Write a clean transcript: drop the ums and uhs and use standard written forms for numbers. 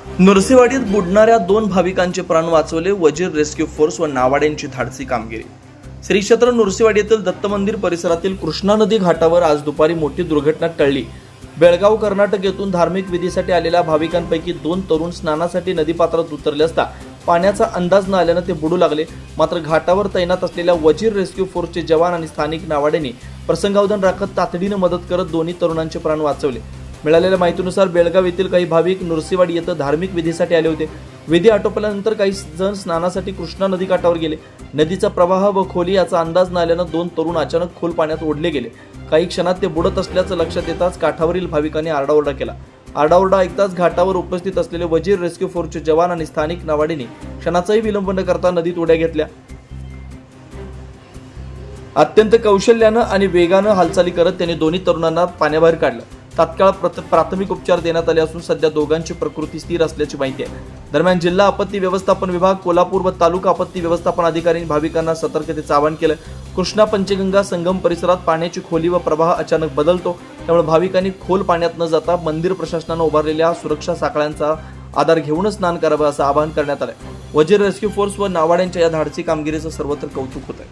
नृसिंहवाडीत बुडणाऱ्या 2 भाविकांचे प्राण वाचवले. वजीर रेस्क्यू फोर्स व नावाड्यांची धाडसी कामगिरी. श्री क्षेत्र नृसिंहवाडी येथील दत्त मंदिर परिसरातील कृष्णा नदी घाटावर आज दुपारी मोठी दुर्घटना टळली. बेळगाव कर्नाटक येथून धार्मिक विधीसाठी आलेल्या भाविकांपैकी 2 तरुण स्नानासाठी नदीपात्रात उतरले असता पाण्याचा अंदाज न आल्याने ते बुडू लागले. मात्र घाटावर तैनात असलेल्या वजीर रेस्क्यू फोर्सचे जवान आणि स्थानिक नावाड्यांनी प्रसंगावधान राखत तातडीने मदत करत दोन्ही तरुणांचे प्राण वाचवले. मिळालेल्या माहितीनुसार बेळगाव येथील काही भाविक नृसिंहवाडी येथे धार्मिक विधीसाठी आले होते. विधी आटोपल्यानंतर काही जण स्नानासाठी कृष्णा नदी काठावर गेले. नदीचा प्रवाह व खोली याचा अंदाज न आल्याने 2 तरुण अचानक खोल पाण्यात ओढले गेले. काही क्षणात ते बुडत असल्याचं लक्षात येताच काठावरील भाविकांनी आरडाओरडा केला. आरडाओरडा ऐकताच घाटावर उपस्थित असलेले वजीर रेस्क्यू फोर्सचे जवान आणि स्थानिक नावाडींनी क्षणाचाही विलंब न करता नदीत उड्या घेतल्या. अत्यंत कौशल्यानं आणि वेगानं हालचाली करत त्यांनी दोन्ही तरुणांना पाण्याबाहेर काढलं. तात्काळ प्राथमिक उपचार देण्यात आले असून सध्या दोघांची प्रकृती स्थिर असल्याची माहिती आहे. दरम्यान जिल्हा आपत्ती व्यवस्थापन विभाग, कोल्हापूर व तालुका आपत्ती व्यवस्थापन अधिकाऱ्यांनी भाविकांना सतर्कतेचं आवाहन केलं. कृष्णा पंचगंगा संगम परिसरात पाण्याची खोली व प्रवाह अचानक बदलतो, त्यामुळे भाविकांनी खोल पाण्यात न जाता मंदिर प्रशासनानं उभारलेल्या सुरक्षा साखळ्यांचा आधार घेऊनच स्नान करावं असं आवाहन करण्यात आलं. वजीर रेस्क्यू फोर्स व नावाड्यांच्या या धाडसी कामगिरीचं सर्वत्र कौतुक होत आहे.